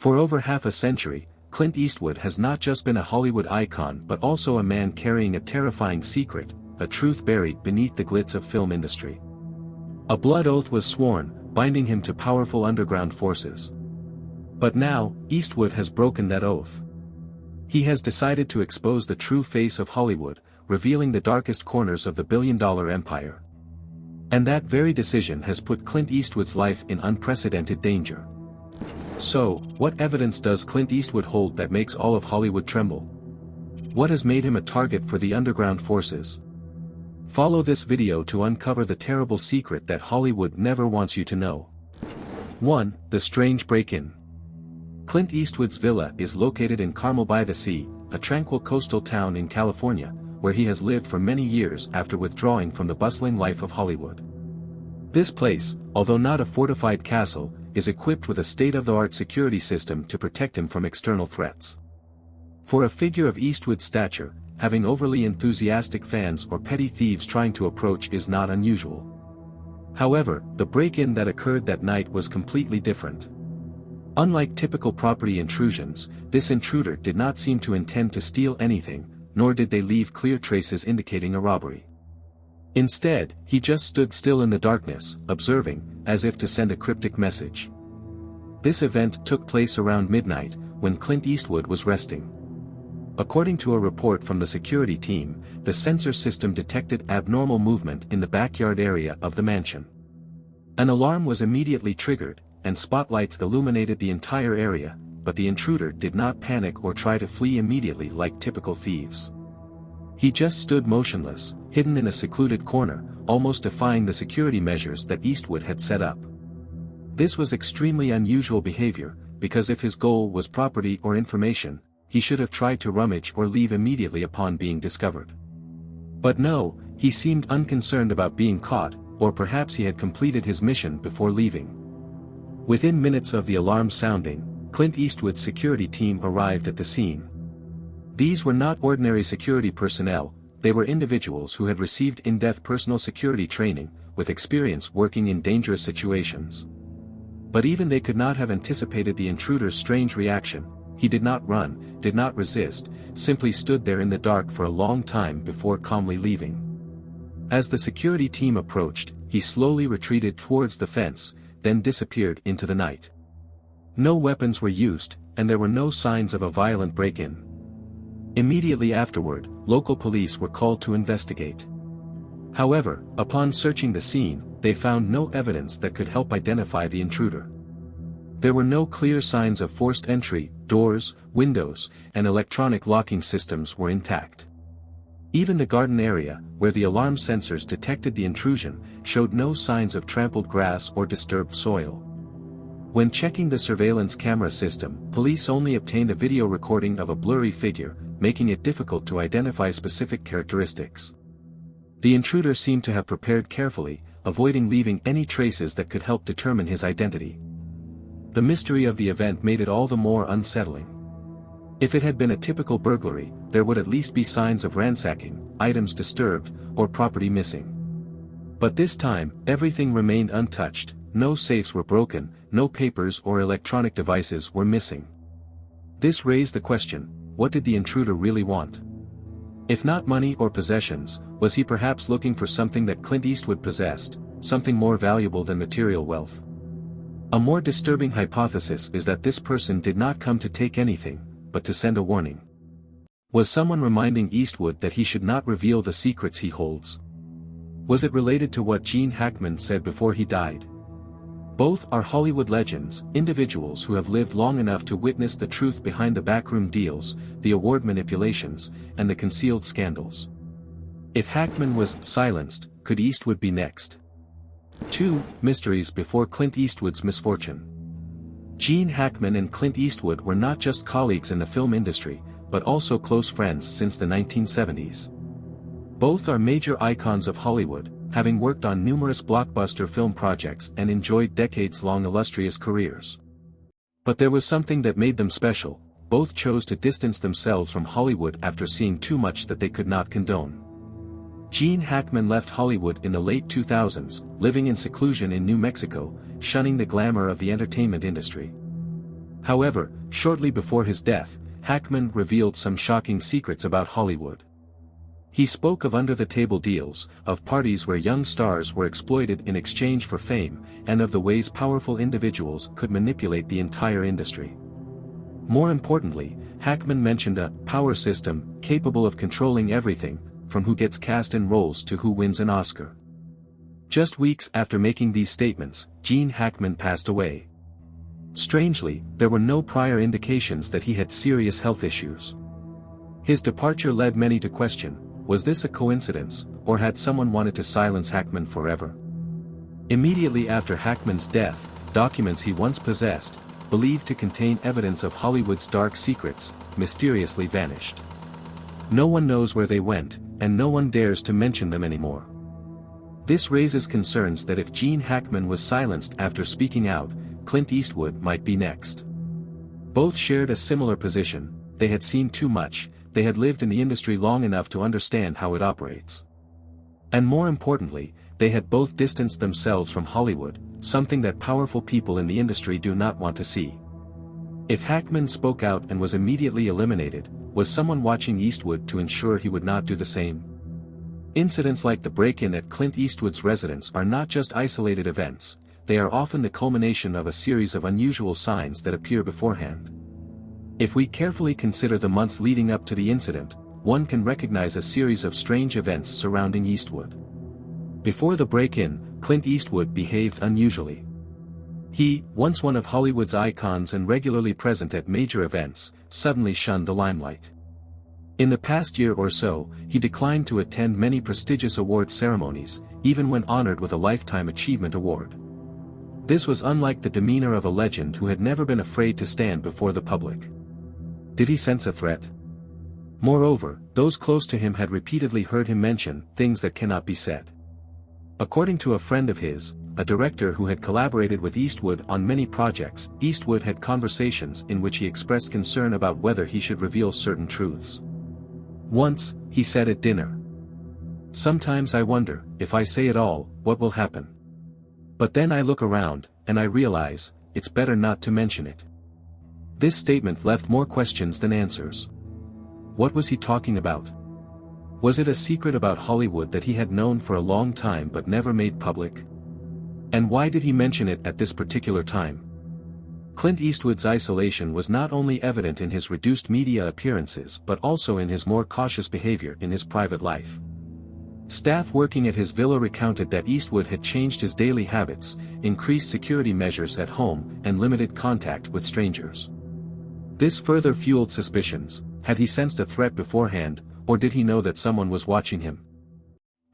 For over half a century, Clint Eastwood has not just been a Hollywood icon but also a man carrying a terrifying secret, a truth buried beneath the glitz of film industry. A blood oath was sworn, binding him to powerful underground forces. But now, Eastwood has broken that oath. He has decided to expose the true face of Hollywood, revealing the darkest corners of the billion-dollar empire. And that very decision has put Clint Eastwood's life in unprecedented danger. So, what evidence does Clint Eastwood hold that makes all of Hollywood tremble? What has made him a target for the underground forces? Follow this video to uncover the terrible secret that Hollywood never wants you to know. 1. The strange break-in. Clint Eastwood's villa is located in Carmel by the Sea, a tranquil coastal town in California, where he has lived for many years after withdrawing from the bustling life of Hollywood. This place, although not a fortified castle, is equipped with a state-of-the-art security system to protect him from external threats. For a figure of Eastwood's stature, having overly enthusiastic fans or petty thieves trying to approach is not unusual. However, the break-in that occurred that night was completely different. Unlike typical property intrusions, this intruder did not seem to intend to steal anything, nor did they leave clear traces indicating a robbery. Instead, he just stood still in the darkness, observing, as if to send a cryptic message. This event took place around midnight, when Clint Eastwood was resting. According to a report from the security team, the sensor system detected abnormal movement in the backyard area of the mansion. An alarm was immediately triggered, and spotlights illuminated the entire area, but the intruder did not panic or try to flee immediately like typical thieves. He just stood motionless, hidden in a secluded corner, almost defying the security measures that Eastwood had set up. This was extremely unusual behavior, because if his goal was property or information, he should have tried to rummage or leave immediately upon being discovered. But no, he seemed unconcerned about being caught, or perhaps he had completed his mission before leaving. Within minutes of the alarm sounding, Clint Eastwood's security team arrived at the scene. These were not ordinary security personnel, they were individuals who had received in-depth personal security training, with experience working in dangerous situations. But even they could not have anticipated the intruder's strange reaction. He did not run, did not resist, simply stood there in the dark for a long time before calmly leaving. As the security team approached, he slowly retreated towards the fence, then disappeared into the night. No weapons were used, and there were no signs of a violent break-in. Immediately afterward, local police were called to investigate. However, upon searching the scene, they found no evidence that could help identify the intruder. There were no clear signs of forced entry, doors, windows, and electronic locking systems were intact. Even the garden area, where the alarm sensors detected the intrusion, showed no signs of trampled grass or disturbed soil. When checking the surveillance camera system, police only obtained a video recording of a blurry figure, making it difficult to identify specific characteristics. The intruder seemed to have prepared carefully, avoiding leaving any traces that could help determine his identity. The mystery of the event made it all the more unsettling. If it had been a typical burglary, there would at least be signs of ransacking, items disturbed, or property missing. But this time, everything remained untouched, no safes were broken, no papers or electronic devices were missing. This raised the question, what did the intruder really want? If not money or possessions, was he perhaps looking for something that Clint Eastwood possessed, something more valuable than material wealth? A more disturbing hypothesis is that this person did not come to take anything, but to send a warning. Was someone reminding Eastwood that he should not reveal the secrets he holds? Was it related to what Gene Hackman said before he died? Both are Hollywood legends, individuals who have lived long enough to witness the truth behind the backroom deals, the award manipulations, and the concealed scandals. If Hackman was silenced, could Eastwood be next? 2. Mysteries before Clint Eastwood's misfortune. Gene Hackman and Clint Eastwood were not just colleagues in the film industry, but also close friends since the 1970s. Both are major icons of Hollywood, having worked on numerous blockbuster film projects and enjoyed decades-long illustrious careers. But there was something that made them special. Both chose to distance themselves from Hollywood after seeing too much that they could not condone. Gene Hackman left Hollywood in the late 2000s, living in seclusion in New Mexico, shunning the glamour of the entertainment industry. However, shortly before his death, Hackman revealed some shocking secrets about Hollywood. He spoke of under-the-table deals, of parties where young stars were exploited in exchange for fame, and of the ways powerful individuals could manipulate the entire industry. More importantly, Hackman mentioned a power system capable of controlling everything, from who gets cast in roles to who wins an Oscar. Just weeks after making these statements, Gene Hackman passed away. Strangely, there were no prior indications that he had serious health issues. His departure led many to question, was this a coincidence, or had someone wanted to silence Hackman forever? Immediately after Hackman's death, documents he once possessed, believed to contain evidence of Hollywood's dark secrets, mysteriously vanished. No one knows where they went, and no one dares to mention them anymore. This raises concerns that if Gene Hackman was silenced after speaking out, Clint Eastwood might be next. Both shared a similar position: they had seen too much, they had lived in the industry long enough to understand how it operates. And more importantly, they had both distanced themselves from Hollywood, something that powerful people in the industry do not want to see. If Hackman spoke out and was immediately eliminated, was someone watching Eastwood to ensure he would not do the same? Incidents like the break-in at Clint Eastwood's residence are not just isolated events, they are often the culmination of a series of unusual signs that appear beforehand. If we carefully consider the months leading up to the incident, one can recognize a series of strange events surrounding Eastwood. Before the break-in, Clint Eastwood behaved unusually. He, once one of Hollywood's icons and regularly present at major events, suddenly shunned the limelight. In the past year or so, he declined to attend many prestigious award ceremonies, even when honored with a Lifetime Achievement Award. This was unlike the demeanor of a legend who had never been afraid to stand before the public. Did he sense a threat? Moreover, those close to him had repeatedly heard him mention things that cannot be said. According to a friend of his, a director who had collaborated with Eastwood on many projects, Eastwood had conversations in which he expressed concern about whether he should reveal certain truths. Once, he said at dinner, "Sometimes I wonder, if I say it all, what will happen? But then I look around, and I realize, it's better not to mention it." This statement left more questions than answers. What was he talking about? Was it a secret about Hollywood that he had known for a long time but never made public? And why did he mention it at this particular time? Clint Eastwood's isolation was not only evident in his reduced media appearances but also in his more cautious behavior in his private life. Staff working at his villa recounted that Eastwood had changed his daily habits, increased security measures at home, and limited contact with strangers. This further fueled suspicions. Had he sensed a threat beforehand, or did he know that someone was watching him?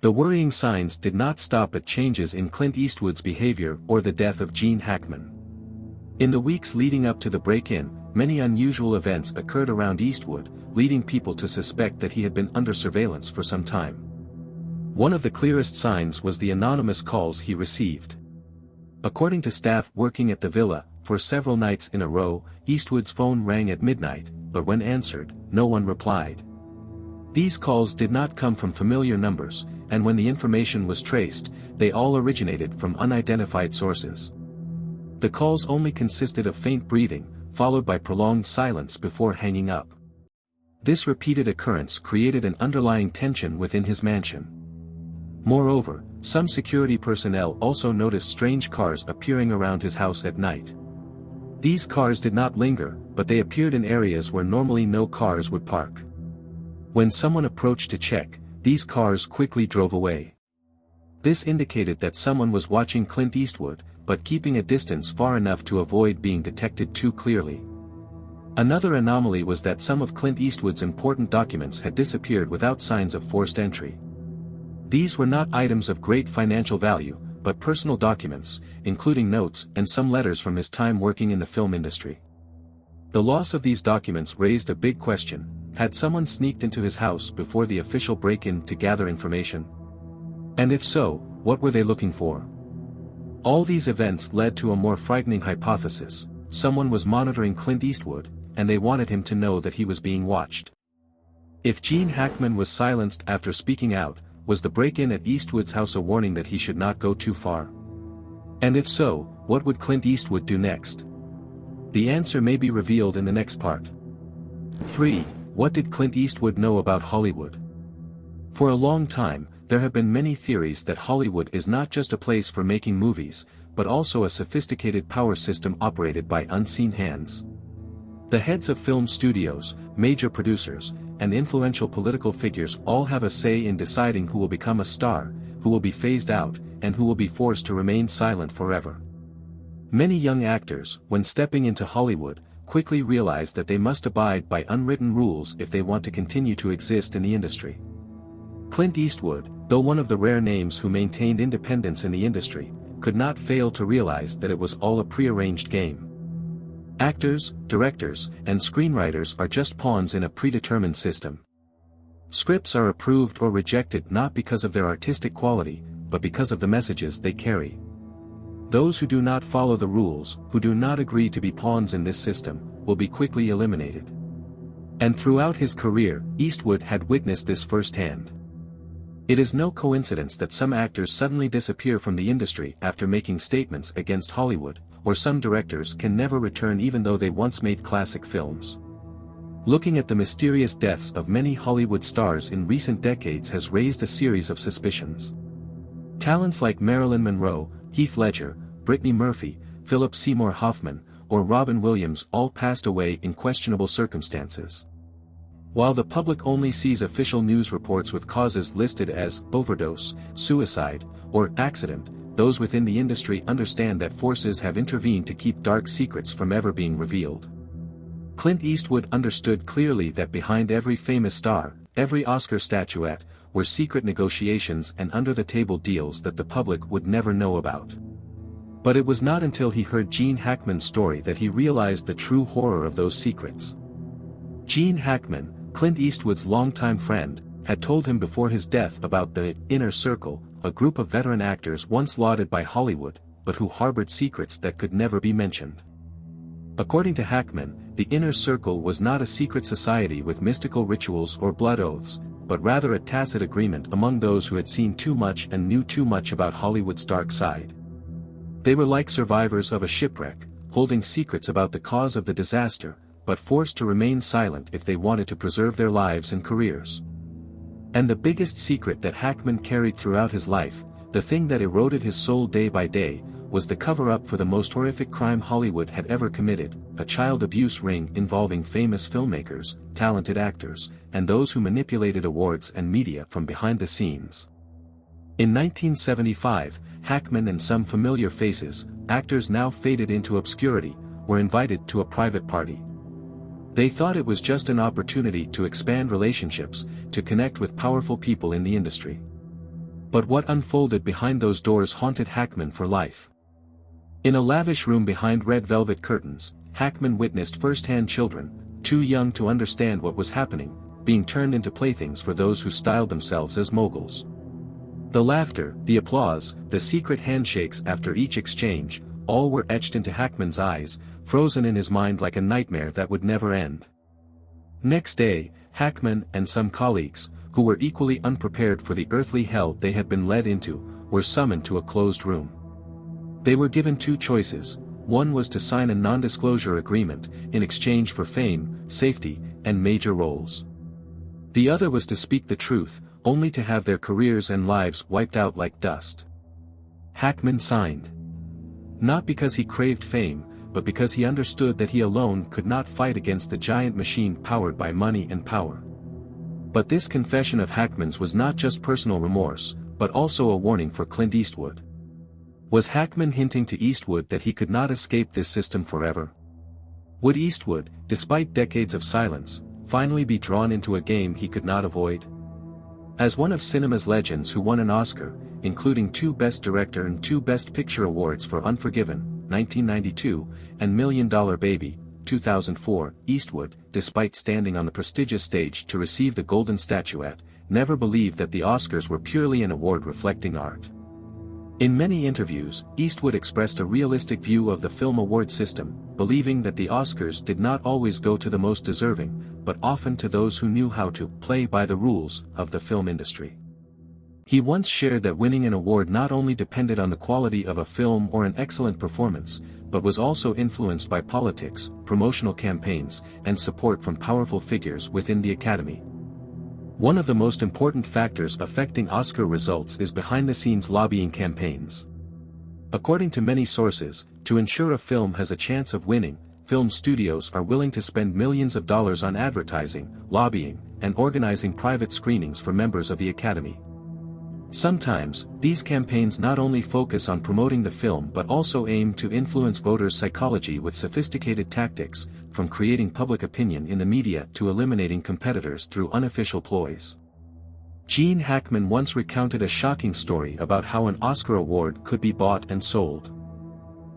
The worrying signs did not stop at changes in Clint Eastwood's behavior or the death of Gene Hackman. In the weeks leading up to the break-in, many unusual events occurred around Eastwood, leading people to suspect that he had been under surveillance for some time. One of the clearest signs was the anonymous calls he received. According to staff working at the villa, for several nights in a row, Eastwood's phone rang at midnight, but when answered, no one replied. These calls did not come from familiar numbers, and when the information was traced, they all originated from unidentified sources. The calls only consisted of faint breathing, followed by prolonged silence before hanging up. This repeated occurrence created an underlying tension within his mansion. Moreover, some security personnel also noticed strange cars appearing around his house at night. These cars did not linger, but they appeared in areas where normally no cars would park. When someone approached to check, these cars quickly drove away. This indicated that someone was watching Clint Eastwood, but keeping a distance far enough to avoid being detected too clearly. Another anomaly was that some of Clint Eastwood's important documents had disappeared without signs of forced entry. These were not items of great financial value, but personal documents, including notes and some letters from his time working in the film industry. The loss of these documents raised a big question: had someone sneaked into his house before the official break-in to gather information? And if so, what were they looking for? All these events led to a more frightening hypothesis: someone was monitoring Clint Eastwood, and they wanted him to know that he was being watched. If Gene Hackman was silenced after speaking out, was the break-in at Eastwood's house a warning that he should not go too far? And if so, what would Clint Eastwood do next? The answer may be revealed in the next part. 3. What did Clint Eastwood know about Hollywood? For a long time, there have been many theories that Hollywood is not just a place for making movies, but also a sophisticated power system operated by unseen hands. The heads of film studios, major producers, and influential political figures all have a say in deciding who will become a star, who will be phased out, and who will be forced to remain silent forever. Many young actors, when stepping into Hollywood, quickly realize that they must abide by unwritten rules if they want to continue to exist in the industry. Clint Eastwood, though one of the rare names who maintained independence in the industry, could not fail to realize that it was all a prearranged game. Actors, directors, and screenwriters are just pawns in a predetermined system. Scripts are approved or rejected not because of their artistic quality, but because of the messages they carry. Those who do not follow the rules, who do not agree to be pawns in this system, will be quickly eliminated. And throughout his career, Eastwood had witnessed this firsthand. It is no coincidence that some actors suddenly disappear from the industry after making statements against Hollywood, or some directors can never return even though they once made classic films. Looking at the mysterious deaths of many Hollywood stars in recent decades has raised a series of suspicions. Talents like Marilyn Monroe, Heath Ledger, Brittany Murphy, Philip Seymour Hoffman, or Robin Williams all passed away in questionable circumstances. While the public only sees official news reports with causes listed as overdose, suicide, or accident, those within the industry understand that forces have intervened to keep dark secrets from ever being revealed. Clint Eastwood understood clearly that behind every famous star, every Oscar statuette, were secret negotiations and under-the-table deals that the public would never know about. But it was not until he heard Gene Hackman's story that he realized the true horror of those secrets. Gene Hackman, Clint Eastwood's longtime friend, had told him before his death about the Inner Circle, a group of veteran actors once lauded by Hollywood, but who harbored secrets that could never be mentioned. According to Hackman, the Inner Circle was not a secret society with mystical rituals or blood oaths, but rather a tacit agreement among those who had seen too much and knew too much about Hollywood's dark side. They were like survivors of a shipwreck, holding secrets about the cause of the disaster, but forced to remain silent if they wanted to preserve their lives and careers. And the biggest secret that Hackman carried throughout his life, the thing that eroded his soul day by day, was the cover-up for the most horrific crime Hollywood had ever committed, a child abuse ring involving famous filmmakers, talented actors, and those who manipulated awards and media from behind the scenes. In 1975, Hackman and some familiar faces, actors now faded into obscurity, were invited to a private party. They thought it was just an opportunity to expand relationships, to connect with powerful people in the industry. But what unfolded behind those doors haunted Hackman for life. In a lavish room behind red velvet curtains, Hackman witnessed firsthand children, too young to understand what was happening, being turned into playthings for those who styled themselves as moguls. The laughter, the applause, the secret handshakes after each exchange, all were etched into Hackman's eyes, frozen in his mind like a nightmare that would never end. Next day, Hackman and some colleagues, who were equally unprepared for the earthly hell they had been led into, were summoned to a closed room. They were given two choices. One was to sign a non-disclosure agreement, in exchange for fame, safety, and major roles. The other was to speak the truth, only to have their careers and lives wiped out like dust. Hackman signed. Not because he craved fame, but because he understood that he alone could not fight against the giant machine powered by money and power. But this confession of Hackman's was not just personal remorse, but also a warning for Clint Eastwood. Was Hackman hinting to Eastwood that he could not escape this system forever? Would Eastwood, despite decades of silence, finally be drawn into a game he could not avoid? As one of cinema's legends who won an Oscar, including 2 Best Director and 2 Best Picture awards for Unforgiven, 1992, and $1 Million Baby, 2004, Eastwood, despite standing on the prestigious stage to receive the Golden Statuette, never believed that the Oscars were purely an award reflecting art. In many interviews, Eastwood expressed a realistic view of the film award system, believing that the Oscars did not always go to the most deserving, but often to those who knew how to play by the rules of the film industry. He once shared that winning an award not only depended on the quality of a film or an excellent performance, but was also influenced by politics, promotional campaigns, and support from powerful figures within the Academy. One of the most important factors affecting Oscar results is behind-the-scenes lobbying campaigns. According to many sources, to ensure a film has a chance of winning, film studios are willing to spend millions of dollars on advertising, lobbying, and organizing private screenings for members of the Academy. Sometimes, these campaigns not only focus on promoting the film but also aim to influence voters' psychology with sophisticated tactics, from creating public opinion in the media to eliminating competitors through unofficial ploys. Gene Hackman once recounted a shocking story about how an Oscar award could be bought and sold.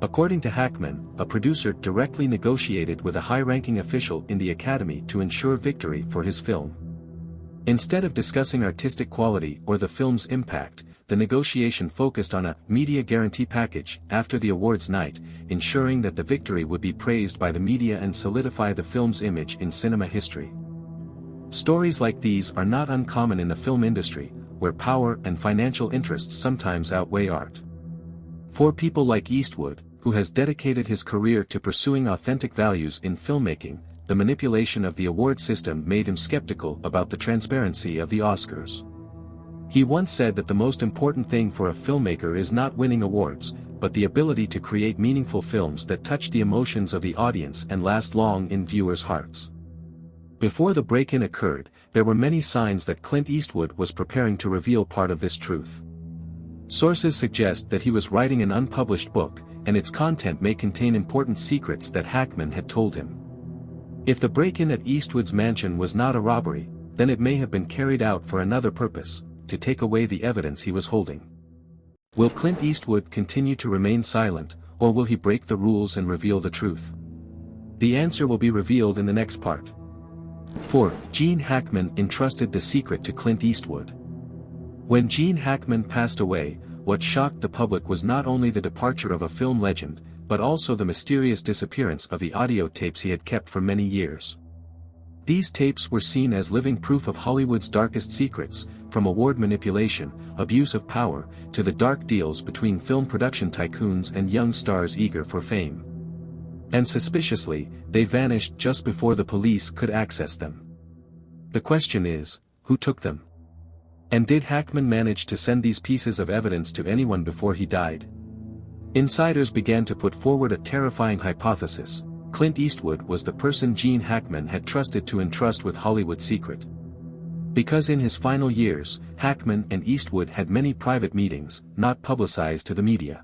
According to Hackman, a producer directly negotiated with a high-ranking official in the Academy to ensure victory for his film. Instead of discussing artistic quality or the film's impact, the negotiation focused on a media guarantee package after the awards night, ensuring that the victory would be praised by the media and solidify the film's image in cinema history. Stories like these are not uncommon in the film industry, where power and financial interests sometimes outweigh art. For people like Eastwood, who has dedicated his career to pursuing authentic values in filmmaking, the manipulation of the award system made him skeptical about the transparency of the Oscars. He once said that the most important thing for a filmmaker is not winning awards, but the ability to create meaningful films that touch the emotions of the audience and last long in viewers' hearts. Before the break-in occurred, there were many signs that Clint Eastwood was preparing to reveal part of this truth. Sources suggest that he was writing an unpublished book, and its content may contain important secrets that Hackman had told him. If the break-in at Eastwood's mansion was not a robbery, then it may have been carried out for another purpose, to take away the evidence he was holding. Will Clint Eastwood continue to remain silent, or will he break the rules and reveal the truth? The answer will be revealed in the next part. 4. Gene Hackman entrusted the secret to Clint Eastwood. When Gene Hackman passed away, what shocked the public was not only the departure of a film legend, but also the mysterious disappearance of the audio tapes he had kept for many years. These tapes were seen as living proof of Hollywood's darkest secrets, from award manipulation, abuse of power, to the dark deals between film production tycoons and young stars eager for fame. And suspiciously, they vanished just before the police could access them. The question is, who took them? And did Hackman manage to send these pieces of evidence to anyone before he died? Insiders began to put forward a terrifying hypothesis: Clint Eastwood was the person Gene Hackman had trusted to entrust with Hollywood's secret. Because in his final years, Hackman and Eastwood had many private meetings, not publicized to the media.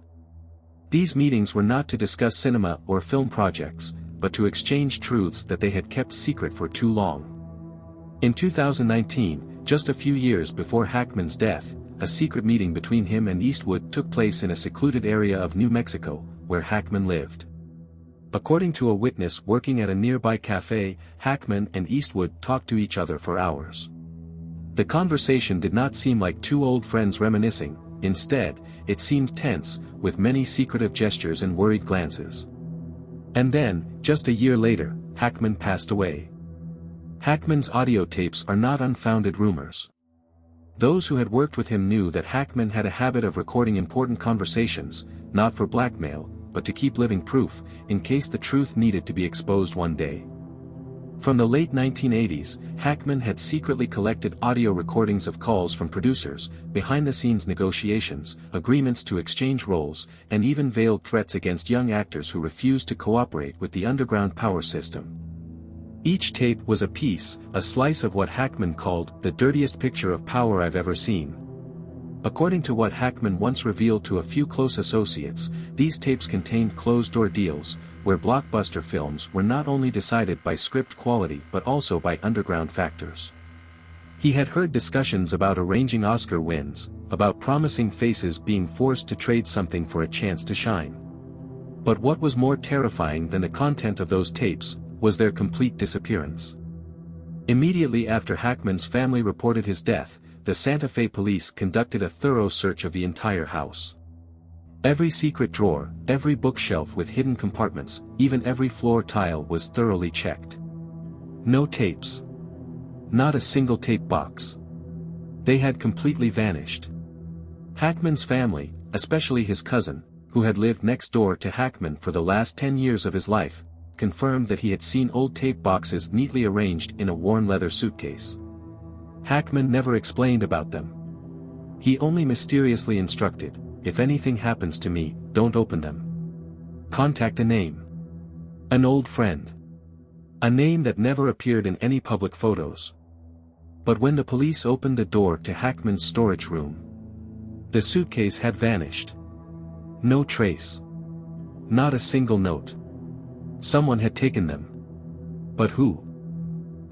These meetings were not to discuss cinema or film projects, but to exchange truths that they had kept secret for too long. In 2019, just a few years before Hackman's death, a secret meeting between him and Eastwood took place in a secluded area of New Mexico, where Hackman lived. According to a witness working at a nearby cafe, Hackman and Eastwood talked to each other for hours. The conversation did not seem like two old friends reminiscing, instead, it seemed tense, with many secretive gestures and worried glances. And then, just a year later, Hackman passed away. Hackman's audio tapes are not unfounded rumors. Those who had worked with him knew that Hackman had a habit of recording important conversations, not for blackmail, but to keep living proof, in case the truth needed to be exposed one day. From the late 1980s, Hackman had secretly collected audio recordings of calls from producers, behind-the-scenes negotiations, agreements to exchange roles, and even veiled threats against young actors who refused to cooperate with the underground power system. Each tape was a piece, a slice of what Hackman called the dirtiest picture of power I've ever seen. According to what Hackman once revealed to a few close associates, these tapes contained closed-door deals, where blockbuster films were not only decided by script quality but also by underground factors. He had heard discussions about arranging Oscar wins, about promising faces being forced to trade something for a chance to shine. But what was more terrifying than the content of those tapes was their complete disappearance. Immediately after Hackman's family reported his death, the Santa Fe police conducted a thorough search of the entire house. Every secret drawer, every bookshelf with hidden compartments, even every floor tile was thoroughly checked. No tapes. Not a single tape box. They had completely vanished. Hackman's family, especially his cousin, who had lived next door to Hackman for the last 10 years of his life, confirmed that he had seen old tape boxes neatly arranged in a worn leather suitcase. Hackman never explained about them. He only mysteriously instructed, "If anything happens to me, don't open them. Contact a name. An old friend." A name that never appeared in any public photos. But when the police opened the door to Hackman's storage room, the suitcase had vanished. No trace. Not a single note. Someone had taken them. But who?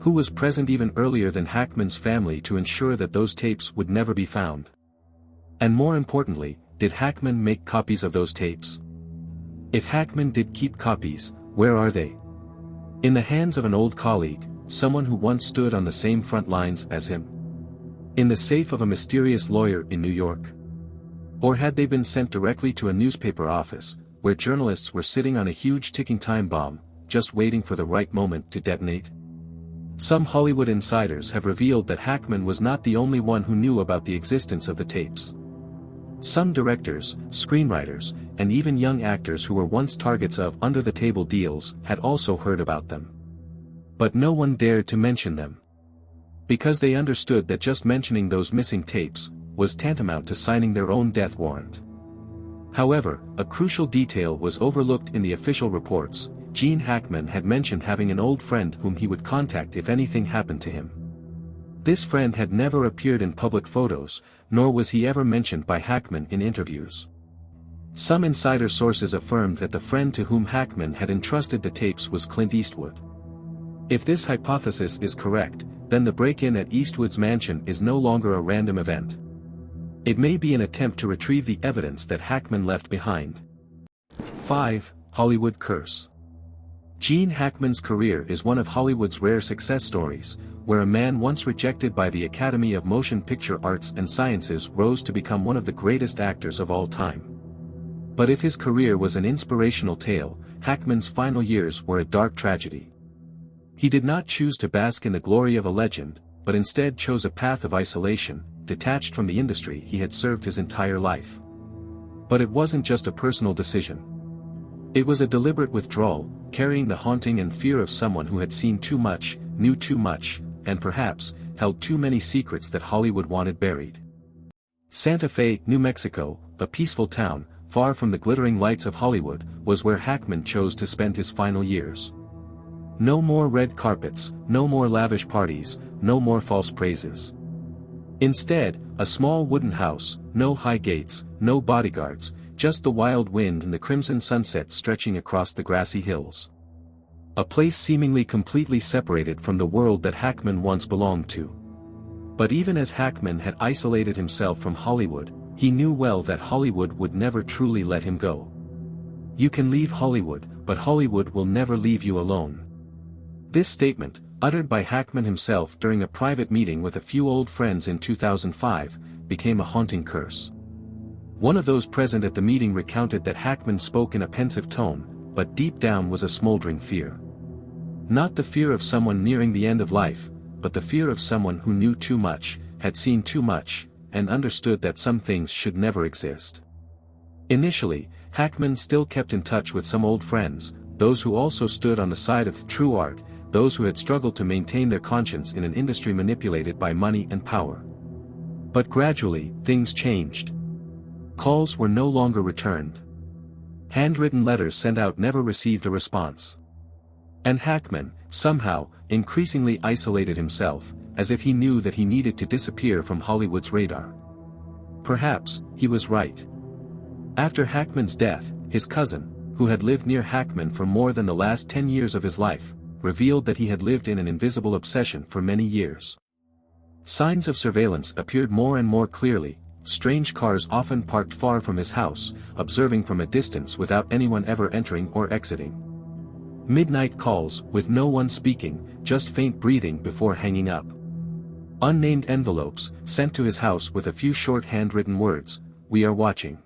Who was present even earlier than Hackman's family to ensure that those tapes would never be found? And more importantly, did Hackman make copies of those tapes? If Hackman did keep copies, where are they? In the hands of an old colleague, someone who once stood on the same front lines as him? In the safe of a mysterious lawyer in New York? Or had they been sent directly to a newspaper office, where journalists were sitting on a huge ticking time bomb, just waiting for the right moment to detonate? Some Hollywood insiders have revealed that Hackman was not the only one who knew about the existence of the tapes. Some directors, screenwriters, and even young actors who were once targets of under-the-table deals had also heard about them. But no one dared to mention them. Because they understood that just mentioning those missing tapes was tantamount to signing their own death warrant. However, a crucial detail was overlooked in the official reports. Gene Hackman had mentioned having an old friend whom he would contact if anything happened to him. This friend had never appeared in public photos, nor was he ever mentioned by Hackman in interviews. Some insider sources affirmed that the friend to whom Hackman had entrusted the tapes was Clint Eastwood. If this hypothesis is correct, then the break-in at Eastwood's mansion is no longer a random event. It may be an attempt to retrieve the evidence that Hackman left behind. 5. Hollywood Curse. Gene Hackman's career is one of Hollywood's rare success stories, where a man once rejected by the Academy of Motion Picture Arts and Sciences rose to become one of the greatest actors of all time. But if his career was an inspirational tale, Hackman's final years were a dark tragedy. He did not choose to bask in the glory of a legend, but instead chose a path of isolation, detached from the industry he had served his entire life. But it wasn't just a personal decision. It was a deliberate withdrawal, carrying the haunting and fear of someone who had seen too much, knew too much, and perhaps, held too many secrets that Hollywood wanted buried. Santa Fe, New Mexico, a peaceful town, far from the glittering lights of Hollywood, was where Hackman chose to spend his final years. No more red carpets, no more lavish parties, no more false praises. Instead, a small wooden house, no high gates, no bodyguards, just the wild wind and the crimson sunset stretching across the grassy hills. A place seemingly completely separated from the world that Hackman once belonged to. But even as Hackman had isolated himself from Hollywood, he knew well that Hollywood would never truly let him go. You can leave Hollywood, but Hollywood will never leave you alone. This statement, uttered by Hackman himself during a private meeting with a few old friends in 2005, became a haunting curse. One of those present at the meeting recounted that Hackman spoke in a pensive tone, but deep down was a smoldering fear. Not the fear of someone nearing the end of life, but the fear of someone who knew too much, had seen too much, and understood that some things should never exist. Initially, Hackman still kept in touch with some old friends, those who also stood on the side of true art, those who had struggled to maintain their conscience in an industry manipulated by money and power. But gradually, things changed. Calls were no longer returned. Handwritten letters sent out never received a response. And Hackman, somehow, increasingly isolated himself, as if he knew that he needed to disappear from Hollywood's radar. Perhaps, he was right. After Hackman's death, his cousin, who had lived near Hackman for more than the last 10 years of his life, revealed that he had lived in an invisible obsession for many years. Signs of surveillance appeared more and more clearly, strange cars often parked far from his house, observing from a distance without anyone ever entering or exiting. Midnight calls, with no one speaking, just faint breathing before hanging up. Unnamed envelopes, sent to his house with a few short handwritten words, "We are watching."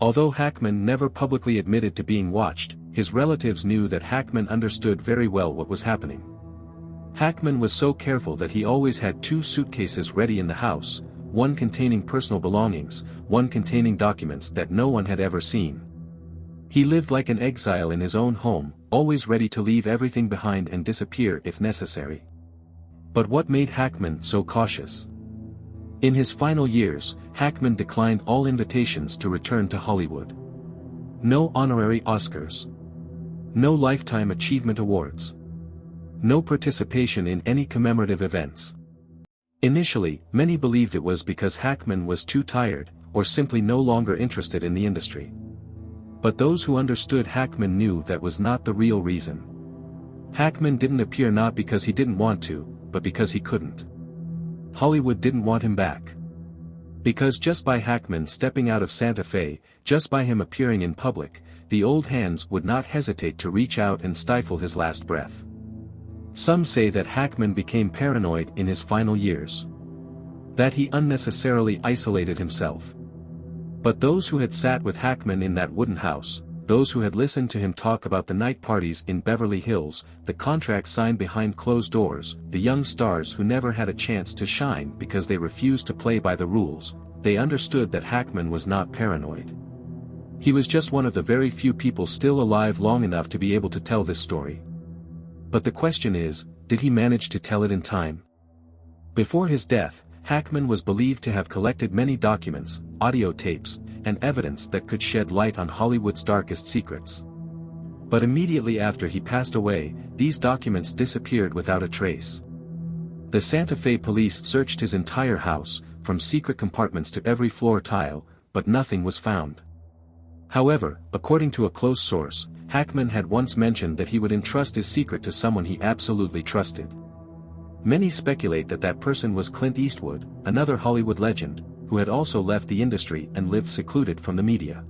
Although Hackman never publicly admitted to being watched, his relatives knew that Hackman understood very well what was happening. Hackman was so careful that he always had 2 suitcases ready in the house, one containing personal belongings, one containing documents that no one had ever seen. He lived like an exile in his own home, always ready to leave everything behind and disappear if necessary. But what made Hackman so cautious? In his final years, Hackman declined all invitations to return to Hollywood. No honorary Oscars. No Lifetime Achievement Awards. No participation in any commemorative events. Initially, many believed it was because Hackman was too tired, or simply no longer interested in the industry. But those who understood Hackman knew that was not the real reason. Hackman didn't appear not because he didn't want to, but because he couldn't. Hollywood didn't want him back. Because just by Hackman stepping out of Santa Fe, just by him appearing in public, the old hands would not hesitate to reach out and stifle his last breath. Some say that Hackman became paranoid in his final years. That he unnecessarily isolated himself. But those who had sat with Hackman in that wooden house, those who had listened to him talk about the night parties in Beverly Hills, the contracts signed behind closed doors, the young stars who never had a chance to shine because they refused to play by the rules, they understood that Hackman was not paranoid. He was just one of the very few people still alive long enough to be able to tell this story. But the question is, did he manage to tell it in time? Before his death, Hackman was believed to have collected many documents, audio tapes, and evidence that could shed light on Hollywood's darkest secrets. But immediately after he passed away, these documents disappeared without a trace. The Santa Fe police searched his entire house, from secret compartments to every floor tile, but nothing was found. However, according to a close source, Hackman had once mentioned that he would entrust his secret to someone he absolutely trusted. Many speculate that that person was Clint Eastwood, another Hollywood legend, who had also left the industry and lived secluded from the media.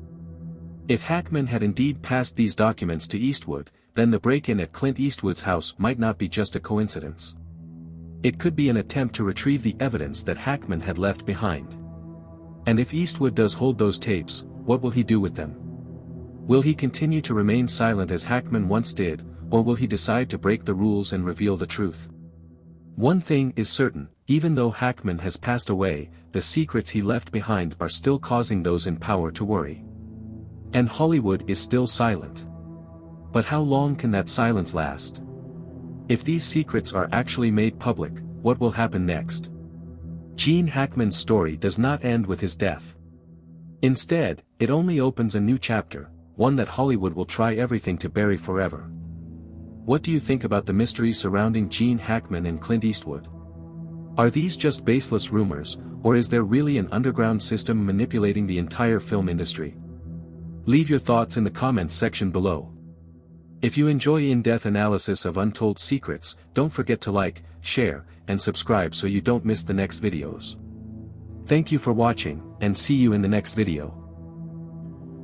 If Hackman had indeed passed these documents to Eastwood, then the break-in at Clint Eastwood's house might not be just a coincidence. It could be an attempt to retrieve the evidence that Hackman had left behind. And if Eastwood does hold those tapes, what will he do with them? Will he continue to remain silent as Hackman once did, or will he decide to break the rules and reveal the truth? One thing is certain, even though Hackman has passed away, the secrets he left behind are still causing those in power to worry. And Hollywood is still silent. But how long can that silence last? If these secrets are actually made public, what will happen next? Gene Hackman's story does not end with his death. Instead, it only opens a new chapter, one that Hollywood will try everything to bury forever. What do you think about the mystery surrounding Gene Hackman and Clint Eastwood? Are these just baseless rumors, or is there really an underground system manipulating the entire film industry? Leave your thoughts in the comments section below. If you enjoy in-depth analysis of untold secrets, don't forget to like, share, and subscribe so you don't miss the next videos. Thank you for watching, and see you in the next video.